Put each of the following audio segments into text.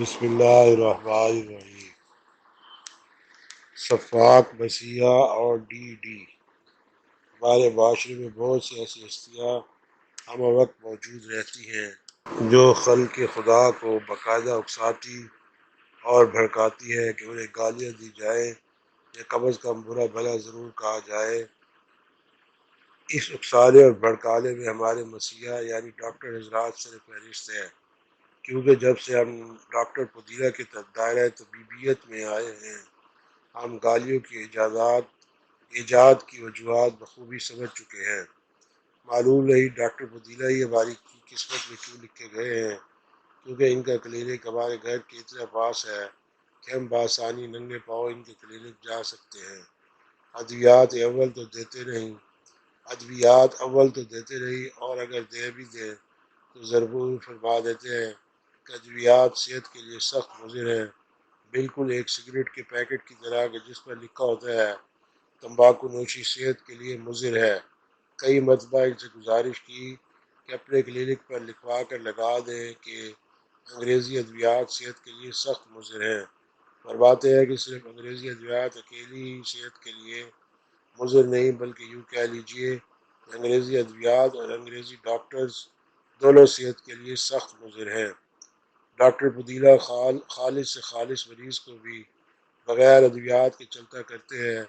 بسم اللہ الرحمن الرحیم۔ سفاک، مسیحا اور ڈی ہمارے معاشرے میں بہت سی ایسی ہستیاں ہم وقت موجود رہتی ہیں جو خلق خدا کو باقاعدہ اکساتی اور بھڑکاتی ہے کہ انہیں گالیاں دی جائیں یا کم از کم برا بھلا ضرور کہا جائے۔ اس اکسانے اور بھڑکانے میں ہمارے مسیحا یعنی ڈاکٹر حضرات سر فہرست ہے، کیونکہ جب سے ہم ڈاکٹر پدیرہ کے دائرۂ طبیبیت میں آئے ہیں ہم گالیوں کی ایجاد کی وجوہات بخوبی سمجھ چکے ہیں۔ معلوم نہیں ڈاکٹر پدیلہ ہی ہماری قسمت میں کیوں لکھے گئے ہیں، کیونکہ ان کا کلینک ہمارے گھر کے اتنا پاس ہے کہ ہم بآسانی ننگے پاؤں ان کے کلینک جا سکتے ہیں۔ ادویات اول تو دیتے نہیں اور اگر دے بھی دیں تو ضرور فرما دیتے ہیں کہ ادویات صحت کے لیے سخت مضر ہیں، بالکل ایک سگریٹ کے پیکٹ کی طرح کہ جس پر لکھا ہوتا ہے تمباکو نوشی صحت کے لیے مضر ہے۔ کئی مرتبہ ان سے گزارش کی کہ اپنے کلینک پر لکھوا کر لگا دیں کہ انگریزی ادویات صحت کے لیے سخت مضر ہیں۔ فرماتے ہیں کہ صرف انگریزی ادویات اکیلی ہی صحت کے لیے مضر نہیں، بلکہ یوں کہہ لیجئے کہ انگریزی ادویات اور انگریزی ڈاکٹرز دونوں صحت کے لیے سخت مضر ہیں۔ ڈاکٹر پدیلہ خالص سے خالص مریض کو بھی بغیر ادویات کے چلتا کرتے ہیں۔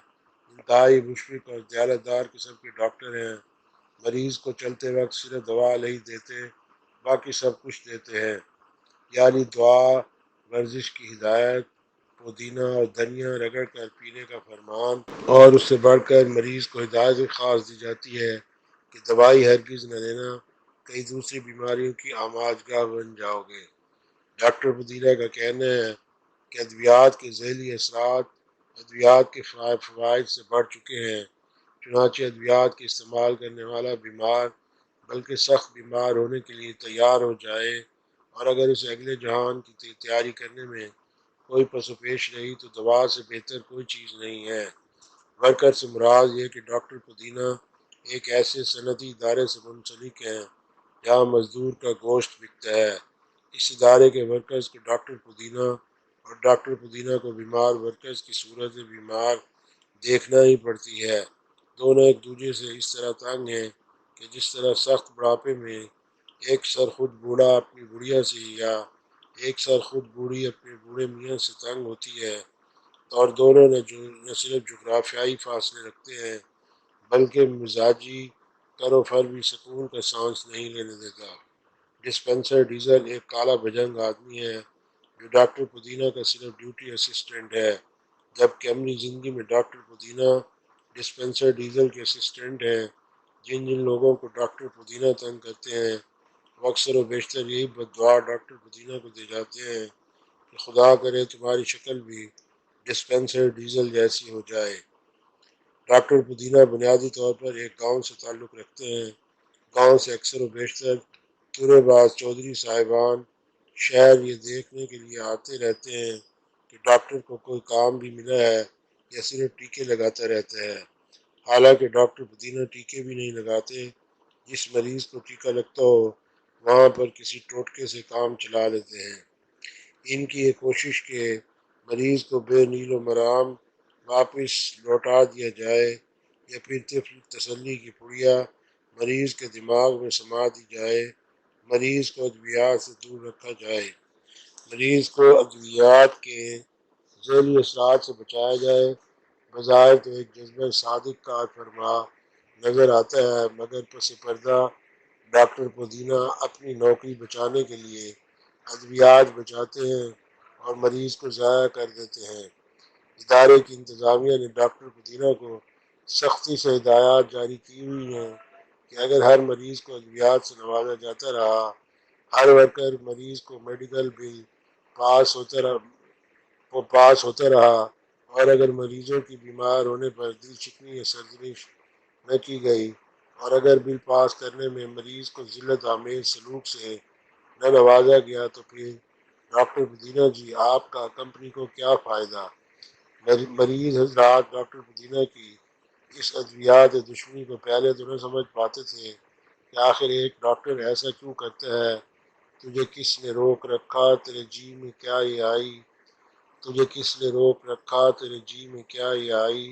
انتہائی مشفق اور دیانتدار قسم کے ڈاکٹر ہیں۔ مریض کو چلتے وقت صرف دوا نہیں دیتے، باقی سب کچھ دیتے ہیں، یعنی دعا، ورزش کی ہدایت، پودینہ اور دھنیا رگڑ کر پینے کا فرمان، اور اس سے بڑھ کر مریض کو ہدایت خاص دی جاتی ہے کہ دوائی ہرگز نہ لینا، کئی دوسری بیماریوں کی آماجگاہ بن جاؤ گے۔ ڈاکٹر پدیلہ کا کہنا ہے کہ ادویات کے ذیلی اثرات ادویات کے فوائد سے بڑھ چکے ہیں، چنانچہ ادویات کے استعمال کرنے والا بیمار بلکہ سخت بیمار ہونے کے لیے تیار ہو جائے، اور اگر اسے اگلے جہان کی تیاری کرنے میں کوئی پس و پیش رہی تو دوا سے بہتر کوئی چیز نہیں ہے۔ ورکر سے مراد یہ کہ ڈاکٹر پدینہ ایک ایسے صنعتی ادارے سے منسلک ہیں جہاں مزدور کا گوشت بکتا ہے۔ اس ادارے کے ورکرز کو ڈاکٹر پدینہ اور ڈاکٹر پدینہ کو بیمار ورکرز کی صورت بیمار دیکھنا ہی پڑتی ہے۔ دونوں ایک دوسرے سے اس طرح تنگ ہیں کہ جس طرح سخت بڑھاپے میں ایک سر خود بوڑھا اپنی بڑھیا سے یا ایک سر خود بوڑھی اپنے بوڑھے میاں سے تنگ ہوتی ہے، اور دونوں نہ صرف جغرافیائی فاصلے رکھتے ہیں بلکہ مزاجی کر و فر بھی سکون کا سانس نہیں لینے دیتا۔ ڈسپنسر ڈیزل ایک کالا بھجنگ آدمی ہے جو ڈاکٹر پدینہ کا صرف ڈیوٹی اسسٹنٹ ہے، جبکہ عملی زندگی میں ڈاکٹر پدینہ ڈسپنسر ڈیزل کے اسسٹنٹ ہیں۔ جن لوگوں کو ڈاکٹر پدینہ تنگ کرتے ہیں وہ اکثر و بیشتر یہی بددعا ڈاکٹر پدینہ کو دے جاتے ہیں کہ خدا کرے تمہاری شکل بھی ڈسپنسر ڈیزل جیسی ہو جائے۔ ڈاکٹر پدینہ بنیادی طور پر ایک گاؤں سے تعلق رکھتے ہیں۔ گاؤں سے اکثر و بیشتر تورے باز چودھری صاحبان شہر یہ دیکھنے کے لیے آتے رہتے ہیں کہ ڈاکٹر کو کوئی کام بھی ملا ہے یا صرف ٹیکے لگاتا رہتا ہے۔ حالانکہ ڈاکٹر پدینہ ٹیکے بھی نہیں لگاتے، جس مریض کو ٹیکہ لگتا ہو وہاں پر کسی ٹوٹکے سے کام چلا لیتے ہیں۔ ان کی یہ کوشش کہ مریض کو بے نیل و مرام واپس لوٹا دیا جائے یا پھر طفل تسلی کی پڑیا مریض کے دماغ میں سما دی جائے، مریض کو ادویات سے دور رکھا جائے، مریض کو ادویات کے ذیلی اثرات سے بچایا جائے، بظاہر تو ایک جذبہ صادق کار فرما نظر آتا ہے، مگر پس پردہ ڈاکٹر پدینہ اپنی نوکری بچانے کے لیے ادویات بچاتے ہیں اور مریض کو ضائع کر دیتے ہیں۔ ادارے کی انتظامیہ نے ڈاکٹر پدینہ کو سختی سے ہدایات جاری کی ہوئی ہیں کہ اگر ہر مریض کو ادویات سے نوازا جاتا رہا، ہر ورکر مریض کو میڈیکل بل پاس ہوتا رہا، اور اگر مریضوں کی بیمار ہونے پر دل چکنی یا سرزنش نہ کی گئی، اور اگر بل پاس کرنے میں مریض کو ذلت آمیز سلوک سے نہ نوازا گیا تو پھر ڈاکٹر پدینہ جی آپ کا کمپنی کو کیا فائدہ؟ مریض حضرات ڈاکٹر پدینہ کی اس ادویات دشمنی کو پہلے تو نہ سمجھ پاتے تھے کہ آخر ایک ڈاکٹر ایسا کیوں کرتا ہے تجھے کس نے روک رکھا تیرے جی میں کیا یہ آئی، تجھے کس نے روک رکھا تیرے جی میں کیا یہ آئی،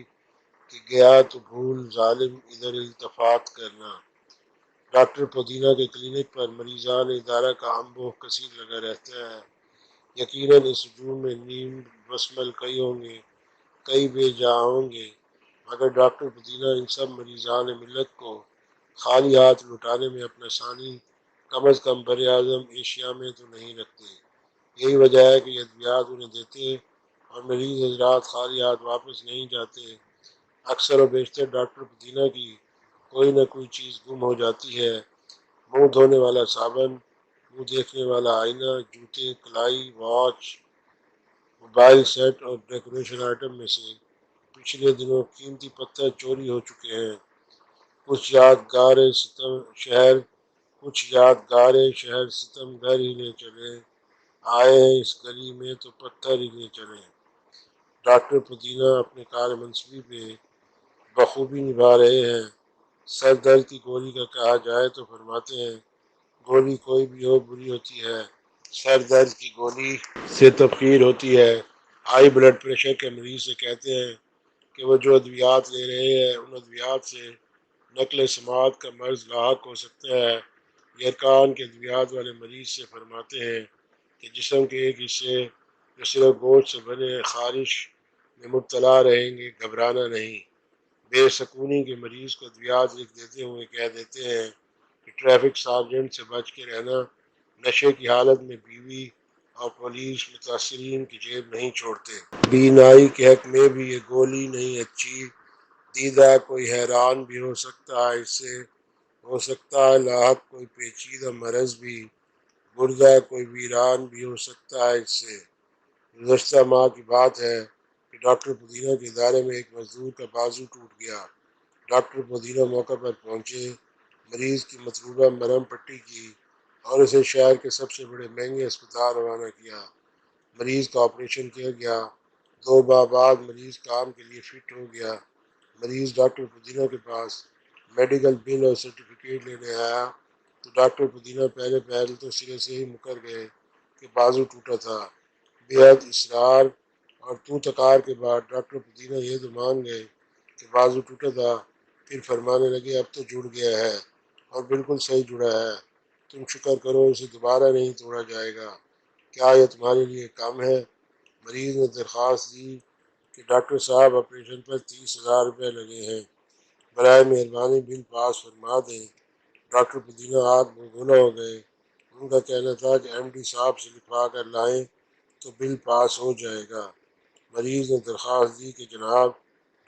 کہ گیا تو بھول ظالم ادھر التفات کرنا۔ ڈاکٹر پودینہ کے کلینک پر مریضان ادارہ کا امبو کثیر لگا رہتا ہے۔ یقیناً اس ہجوم میں نیم بسمل کئی ہوں گے، کئی بے جا ہوں گے، مگر ڈاکٹر پودینہ ان سب مریضان ملت کو خالی ہاتھ لٹانے میں اپنا ثانی کم از کم بر اعظم ایشیا میں تو نہیں رکھتے۔ یہی وجہ ہے کہ یہ ادویات انہیں دیتے اور مریض حضرات خالی ہاتھ واپس نہیں جاتے۔ اکثر و بیشتر ڈاکٹر پودینہ کی کوئی نہ کوئی چیز گم ہو جاتی ہے۔ منہ دھونے والا صابن، منہ دیکھنے والا آئینہ، جوتے، کلائی، واچ، موبائل سیٹ اور ڈیکوریشن آئٹم میں سے پچھلے دنوں قیمتی پتھر چوری ہو چکے ہیں۔ کچھ یادگار شہر ستم گھر ہی لے چلے، آئے ہیں اس گلی میں تو پتھر ہی لے چلے۔ ڈاکٹر پودینہ اپنے کار منصبی پہ بخوبی نبھا رہے ہیں۔ سر درد کی گولی کا کہا جائے تو فرماتے ہیں گولی کوئی بھی ہو بری ہوتی ہے، سر درد کی گولی سے تبخیر ہوتی ہے۔ ہائی بلڈ پریشر کے مریض سے کہتے ہیں کہ وہ جو ادویات لے رہے ہیں ان ادویات سے نقل سماعت کا مرض لاحق ہو سکتا ہے۔ یرکان کے ادویات والے مریض سے فرماتے ہیں کہ جسم کے ایک حصے جو صرف گوشت سے بنے خارش میں مبتلا رہیں گے، گھبرانا نہیں۔ بے سکونی کے مریض کو ادویات لکھ دیتے ہوئے کہہ دیتے ہیں کہ ٹریفک سارجنٹ سے بچ کے رہنا، نشے کی حالت میں بیوی اور پولیس متاثرین کی جیب نہیں چھوڑتے۔ بینائی کے حق میں بھی یہ گولی نہیں اچھی، دیدہ کوئی حیران بھی ہو سکتا ہے اس سے، ہو سکتا ہے لاحق کوئی پیچیدہ مرض بھی، گردہ کوئی ویران بھی ہو سکتا ہے اس سے۔ گزشتہ ماہ کی بات ہے کہ ڈاکٹر پودینہ کے ادارے میں ایک مزدور کا بازو ٹوٹ گیا۔ ڈاکٹر پودینہ موقع پر پہنچے، مریض کی مطلوبہ مرہم پٹی کی اور اسے شہر کے سب سے بڑے مہنگے اسپتال روانہ کیا۔ مریض کا آپریشن کیا گیا، 2 ماہ بعد مریض کام کے لیے فٹ ہو گیا۔ مریض ڈاکٹر پودینہ کے پاس میڈیکل بل اور سرٹیفکیٹ لینے آیا تو ڈاکٹر پودینہ پہلے پہل تو سرے سے ہی مکر گئے کہ بازو ٹوٹا تھا۔ بے حد اصرار اور تو تکار کے بعد ڈاکٹر پودینہ یہ تو مان گئے کہ بازو ٹوٹا تھا، پھر فرمانے لگے اب تو جڑ گیا ہے اور بالکل صحیح جڑا ہے، تم شکر کرو اسے دوبارہ نہیں توڑا جائے گا، کیا یہ تمہارے لیے کم ہے؟ مریض نے درخواست دی کہ ڈاکٹر صاحب آپریشن پر 30,000 روپے لگے ہیں، برائے مہربانی بل پاس فرما دیں۔ ڈاکٹر پودینہ آگ بگولا ہو گئے۔ ان کا کہنا تھا کہ ایم ڈی صاحب سے لکھوا کر لائیں تو بل پاس ہو جائے گا۔ مریض نے درخواست دی کہ جناب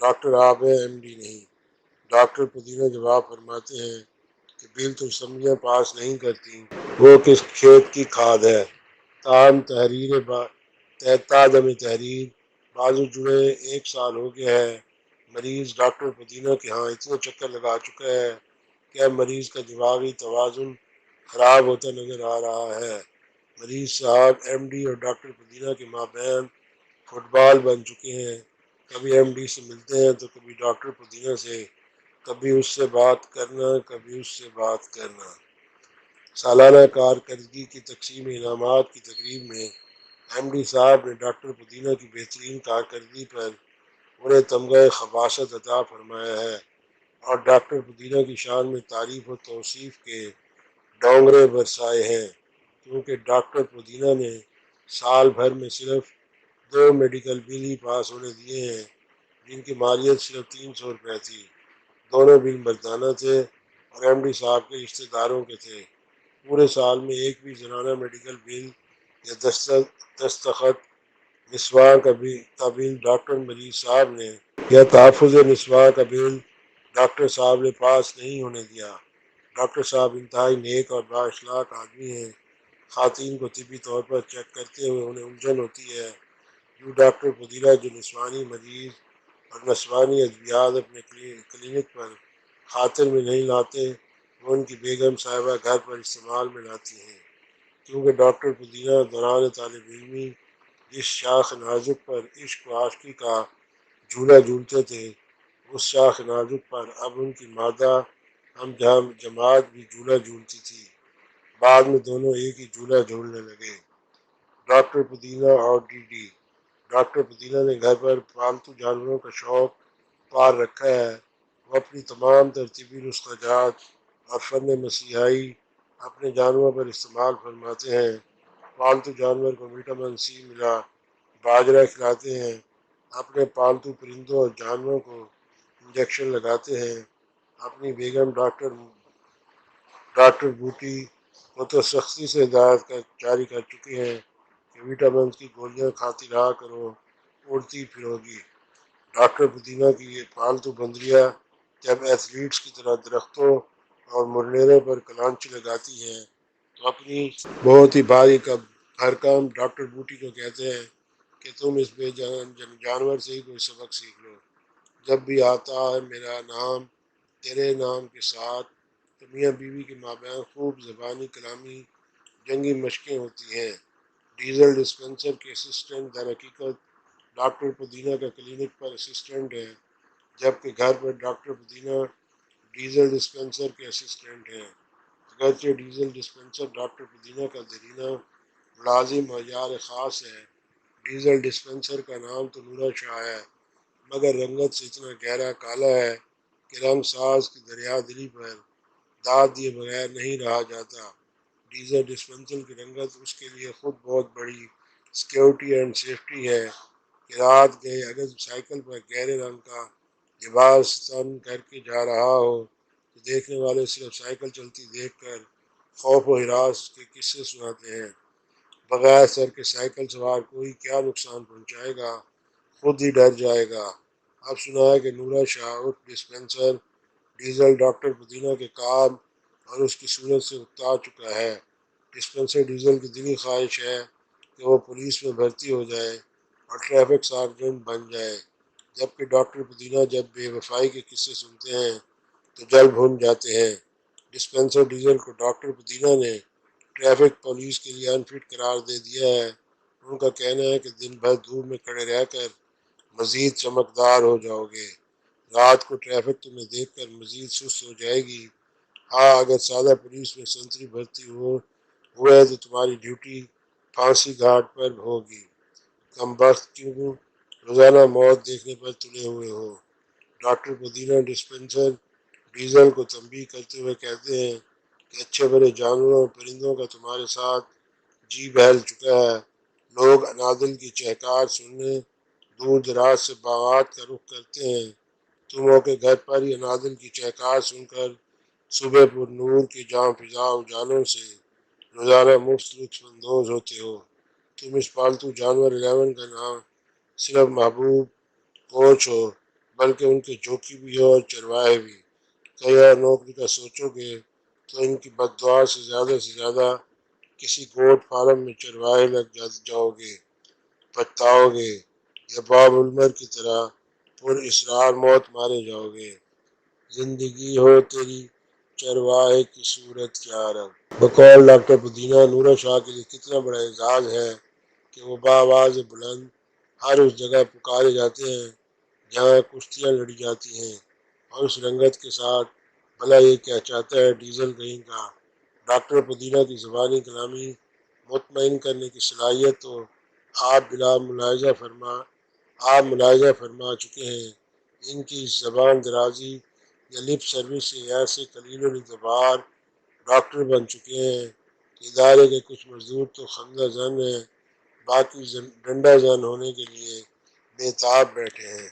ڈاکٹر آپ ہیں، ایم ڈی نہیں۔ ڈاکٹر پودینہ جواب فرماتے ہیں کہ بل تو اسمبلیاں پاس نہیں کرتی، وہ کس کھیت کی کھاد ہے۔ تادم تحریر بازو جڑے 1 سال ہو گیا ہے۔ مریض ڈاکٹر پودینہ کے ہاں اتنے چکر لگا چکا ہے کہ اب مریض کا دماغی توازن خراب ہوتا نظر آ رہا ہے۔ مریض صاحب ایم ڈی اور ڈاکٹر پودینہ کے مابین فٹ بال بن چکے ہیں، کبھی ایم ڈی سے ملتے ہیں تو کبھی ڈاکٹر پودینہ سے، کبھی اس سے بات کرنا، کبھی اس سے بات کرنا۔ سالانہ کارکردگی کی تقسیم انعامات کی تقریب میں ایم ڈی صاحب نے ڈاکٹر پودینہ کی بہترین کارکردگی پر انہیں تمغہ خباثت عطا فرمایا ہے اور ڈاکٹر پودینہ کی شان میں تعریف و توصیف کے ڈونگرے برسائے ہیں، کیونکہ ڈاکٹر پودینہ نے سال بھر میں صرف 2 میڈیکل بل ہی پاس ہونے دیے ہیں، جن کی مالیت صرف 300 روپے تھی۔ دونوں بل مردانہ تھے اور ایم ڈی صاحب کے رشتہ داروں کے تھے۔ پورے سال میں ایک بھی زنانہ میڈیکل بل یا دستخط نسواں کا بل ڈاکٹر مریض صاحب نے یا تحفظ نسواں کا بل ڈاکٹر صاحب نے پاس نہیں ہونے دیا۔ ڈاکٹر صاحب انتہائی نیک اور بااخلاق آدمی ہیں۔ خواتین کو طبی طور پر چیک کرتے ہوئے انہیں الجھن ہوتی ہے، یوں ڈاکٹر پودینہ جو نسوانی مریض اور نسوانی ادویات اپنے کلینک پر خاطر میں نہیں لاتے، وہ ان کی بیگم صاحبہ گھر پر استعمال میں لاتی ہیں، کیونکہ ڈاکٹر پودینہ دوران طالب علمی جس شاخ نازک پر عشق و عاشقی کا جھولا جھولتے تھے، اس شاخ نازک پر اب ان کی مادہ ہم جماعت بھی جھولا جھولتی تھی۔ بعد میں دونوں ایک ہی جھولا جھولنے لگے۔ ڈاکٹر پودینہ اور ڈی ڈی۔ ڈاکٹر پودینہ نے گھر پر پالتو جانوروں کا شوق پال رکھا ہے۔ وہ اپنی تمام ترتیبی نسخہ جات اور فن مسیحائی اپنے جانوروں پر استعمال فرماتے ہیں۔ پالتو جانور کو وٹامن سی ملا باجرہ کھلاتے ہیں، اپنے پالتو پرندوں اور جانوروں کو انجیکشن لگاتے ہیں۔ اپنی بیگم ڈاکٹر بوٹی کو تو سختی سے ہدایت جاری کر چکی ہیں کہ وٹامنس کی گولیاں کھاتی رہا کرو، اڑتی پھرو گی۔ ڈاکٹر پودینہ کی یہ پالتو بندریاں جب ایتھلیٹس کی طرح درختوں اور مرنیروں پر کلانچی لگاتی ہیں تو اپنی بہت ہی بھاری ہر کام ڈاکٹر بوٹی کو کہتے ہیں کہ تم اس بے جانور سے ہی کوئی سبق سیکھ لو۔ جب بھی آتا ہے میرا نام تیرے نام کے ساتھ، تو میاں بیوی کے مابین خوب زبانی کلامی جنگی مشقیں ہوتی ہیں۔ ڈیزل ڈسپنسر کے اسسٹنٹ در حقیقت ڈاکٹر پودینہ کا کلینک پر اسسٹنٹ ہے، جبکہ گھر پر ڈاکٹر پودینہ ڈیزل ڈسپنسر کے اسسٹنٹ ہیں۔ اگرچہ ڈیزل ڈسپنسر ڈاکٹر پودینہ کا دیرینہ ملازم اور یار خاص ہے، ڈیزل ڈسپنسر کا نام تو نورا شاہ ہے، مگر رنگت سے اتنا گہرا کالا ہے کہ رنگ ساز کی دریا دلی پر داد دیے بغیر نہیں رہا جاتا۔ ڈیزل ڈسپنسر کی رنگت اس کے لیے خود بہت بڑی سیکیورٹی اینڈ سیفٹی ہے کہ رات گئے اگر سائیکل پر گہرے رنگ کا لباس تن کر کے جا رہا ہو تو دیکھنے والے صرف سائیکل چلتی دیکھ کر خوف و ہراس کے قصے سناتے ہیں۔ بغیر سر کے سائیکل سوار کوئی کیا نقصان پہنچائے گا، خود ہی ڈر جائے گا۔ اب سنا ہے کہ نورا شاہ اٹھ ڈسپنسر ڈیزل ڈاکٹر پودینہ کے کام اور اس کی صورت سے اکتا چکا ہے۔ ڈسپنسر ڈیزل کی دلی خواہش ہے کہ وہ پولیس میں بھرتی ہو جائے اور ٹریفک سارجنٹ بن جائے، جبکہ ڈاکٹر پودینہ جب بے وفائی کے قصے سنتے ہیں تو جل بھن جاتے ہیں۔ ڈسپنسر ڈیزل کو ڈاکٹر پودینہ نے ٹریفک پولیس کے لیے انفٹ قرار دے دیا ہے۔ ان کا کہنا ہے کہ دن بھر دھوپ میں کھڑے رہ کر مزید چمکدار ہو جاؤ گے، رات کو ٹریفک تمہیں دیکھ کر مزید سست ہو جائے گی۔ ہاں، اگر سادہ پولیس میں سنتری بھرتی ہوئے تو تمہاری ڈیوٹی پھانسی گھاٹ پر ہوگی۔ کم بخت کیوں روزانہ موت دیکھنے پر تلے ہوئے ہو۔ ڈاکٹر پودینہ ڈسپنسر ڈیزل کو تنبیہ کرتے ہوئے کہتے ہیں کہ اچھے بڑے جانوروں اور پرندوں کا تمہارے ساتھ جی بہل چکا ہے۔ لوگ انادل کی چہکار سننے دور دراز سے باغات کا رخ کرتے ہیں۔ تم ہو کے گھر پر ہی انادل کی چہکار سن کر صبح پر نور کے جاں فضا اجالوں سے روزانہ مفت لطف اندوز ہوتے ہو۔ تم اس پالتو جانور 11 کا نام صرف محبوب کوچ ہو، بلکہ ان کے جوکی بھی ہو اور چرواہے بھی۔ کئی اور نوکری کا سوچو گے تو ان کی بد دعا سے زیادہ کسی گوٹ فارم میں چرواہے لگ جاؤ گے، پچھتاؤ گے، یا باب المر کی طرح پر اسرار موت مارے جاؤ گے۔ زندگی ہو تیری چرواہے کی صورت کیا رب۔ بقول ڈاکٹر پودینہ، نورا شاہ کے لیے کتنا بڑا اعزاز ہے کہ وہ بآواز بلند ہر اس جگہ پکارے جاتے ہیں جہاں کشتیاں لڑی جاتی ہیں، اور اس رنگت کے ساتھ بھلا یہ کیا چاہتا ہے ڈیزل کہیں کا۔ ڈاکٹر پودینہ کی زبانی کلامی مطمئن کرنے کی صلاحیت تو آپ ملاحظہ فرما چکے ہیں۔ ان کی زبان درازی یا لپ سروس سے ایسے قلیل الاعتبار ڈاکٹر بن چکے ہیں کہ ادارے کے کچھ مزدور تو خندہ زن ہیں، باقی ڈنڈا زن ہونے کے لیے بے بیٹھے ہیں۔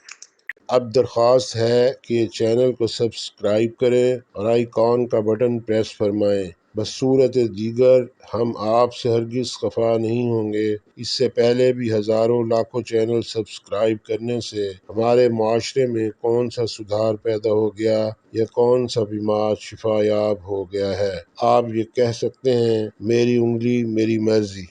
اب درخواست ہے کہ چینل کو سبسکرائب کریں اور آئیکن کا بٹن پریس فرمائیں۔ بصورت دیگر ہم آپ سے ہرگز خفا نہیں ہوں گے۔ اس سے پہلے بھی ہزاروں لاکھوں چینل سبسکرائب کرنے سے ہمارے معاشرے میں کون سا سدھار پیدا ہو گیا یا کون سا بیمار شفا یاب ہو گیا ہے۔ آپ یہ کہہ سکتے ہیں میری انگلی میری مرضی۔